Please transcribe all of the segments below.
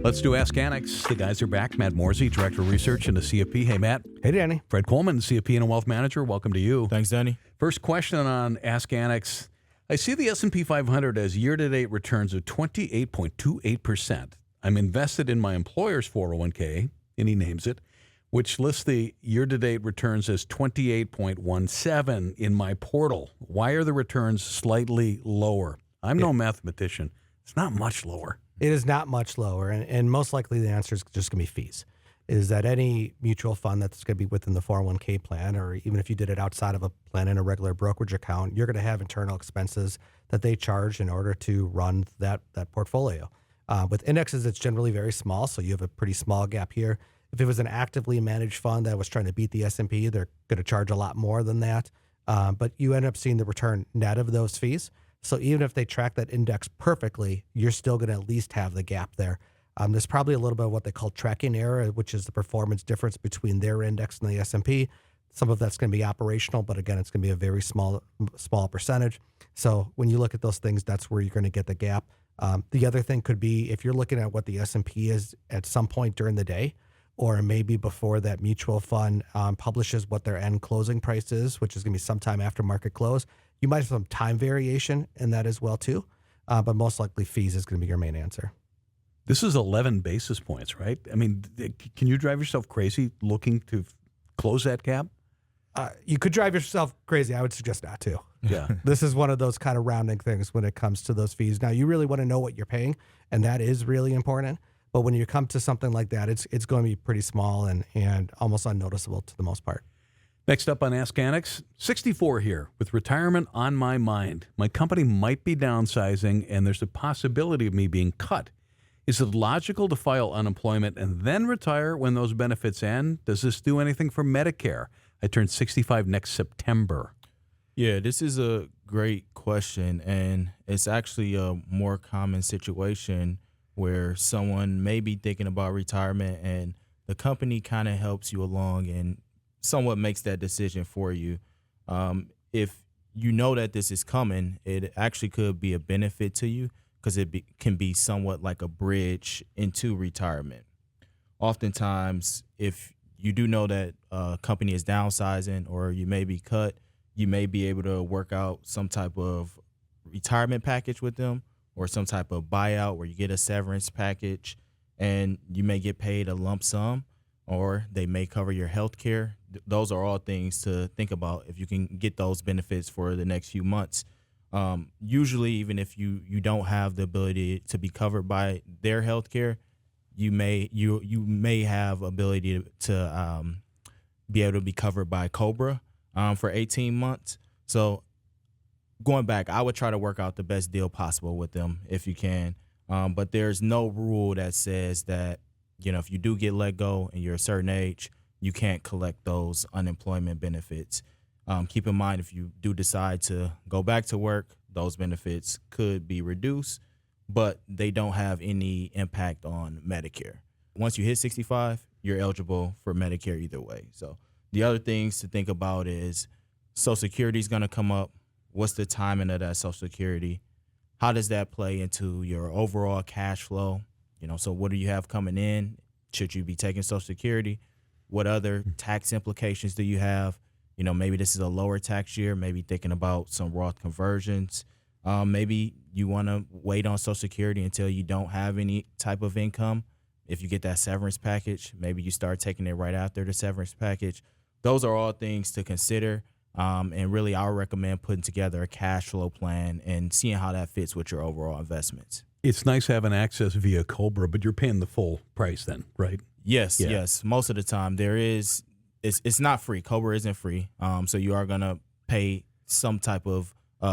Let's do Ask Annex. The guys are back. Matt Morzy, Director of Research into CFP. Hey, Matt. Hey, Danny. Fred Coleman, CFP and Wealth Manager. Welcome to you. Thanks, Danny. First question on Ask Annex. I see the S&P 500 as year-to-date returns of 28.28%. I'm invested in my employer's 401k, and he names it, which lists the year-to-date returns as 28.17 in my portal. Why are the returns slightly lower? I'm no mathematician. It's not much lower. It is not much lower, and most likely the answer is just going to be fees. Is that any mutual fund that's going to be within the 401k plan, or even if you did it outside of a plan in a regular brokerage account, you're going to have internal expenses that they charge in order to run that portfolio. With indexes, it's generally very small, so you have a pretty small gap here. If it was an actively managed fund that was trying to beat the S&P, they're going to charge a lot more than that. But you end up seeing the return net of those fees. So even if they track that index perfectly, you're still going to at least have the gap there. There's probably a little bit of what they call tracking error, which is the performance difference between their index and the S&P. Some of that's going to be operational, but again, it's going to be a very small percentage. So when you look at those things, that's where you're going to get the gap. The other thing could be if you're looking at what the S&P is at some point during the day, or maybe before that mutual fund publishes what their end closing price is, which is going to be sometime after market close. You might have some time variation in that as well, too. But most likely fees is going to be your main answer. This is 11 basis points, right? I mean, can you drive yourself crazy looking to close that gap? You could drive yourself crazy. I would suggest not to. Yeah. This is one of those kind of rounding things when it comes to those fees. Now, you really want to know what you're paying, and that is really important. But when you come to something like that, it's going to be pretty small and almost unnoticeable to the most part. Next up on Ask Annex, 64 here, with retirement on my mind. My company might be downsizing, and there's a possibility of me being cut. Is it logical to file unemployment and then retire when those benefits end? Does this do anything for Medicare? I turn 65 next September. Yeah, this is a great question, and it's actually a more common situation where someone may be thinking about retirement and the company kind of helps you along and somewhat makes that decision for you. If you know that this is coming, it actually could be a benefit to you because can be somewhat like a bridge into retirement. Oftentimes, if you do know that a company is downsizing or you may be cut, you may be able to work out some type of retirement package with them or some type of buyout where you get a severance package and you may get paid a lump sum or they may cover your health care. Those are all things to think about if you can get those benefits for the next few months. Usually, even if you don't have the ability to be covered by their health care, you may have ability to be able to be covered by COBRA for 18 months. So going back, I would try to work out the best deal possible with them if you can. But there's no rule that says that, if you do get let go and you're a certain age, you can't collect those unemployment benefits. Keep in mind, if you do decide to go back to work, those benefits could be reduced, but they don't have any impact on Medicare. Once you hit 65, you're eligible for Medicare either way. So the other things to think about is Social Security is going to come up. What's the timing of that Social Security? How does that play into your overall cash flow? So what do you have coming in? Should you be taking Social Security? What other tax implications do you have? Maybe this is a lower tax year, maybe thinking about some Roth conversions. Maybe you want to wait on Social Security until you don't have any type of income. If you get that severance package, maybe you start taking it right after the severance package. Those are all things to consider. And really, I would recommend putting together a cash flow plan and seeing how that fits with your overall investments. It's nice having access via COBRA, but you're paying the full price then, right? Yes, yes. Most of the time it's not free. COBRA isn't free. So you are going to pay some type of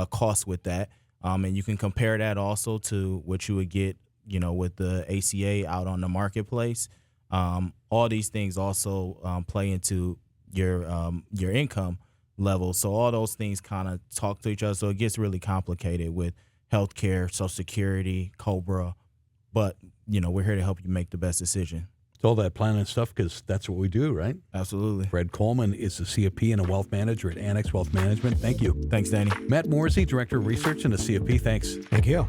cost with that. And you can compare that also to what you would get, with the ACA out on the marketplace. All these things also play into your income level. So all those things kind of talk to each other. So it gets really complicated with healthcare, Social Security, COBRA. But, we're here to help you make the best decision. It's all that planning stuff because that's what we do, right? Absolutely. Fred Coleman is the CFP and a wealth manager at Annex Wealth Management. Thank you. Thanks, Danny. Matt Morzy, Director of Research into CFP. Thanks. Thank you.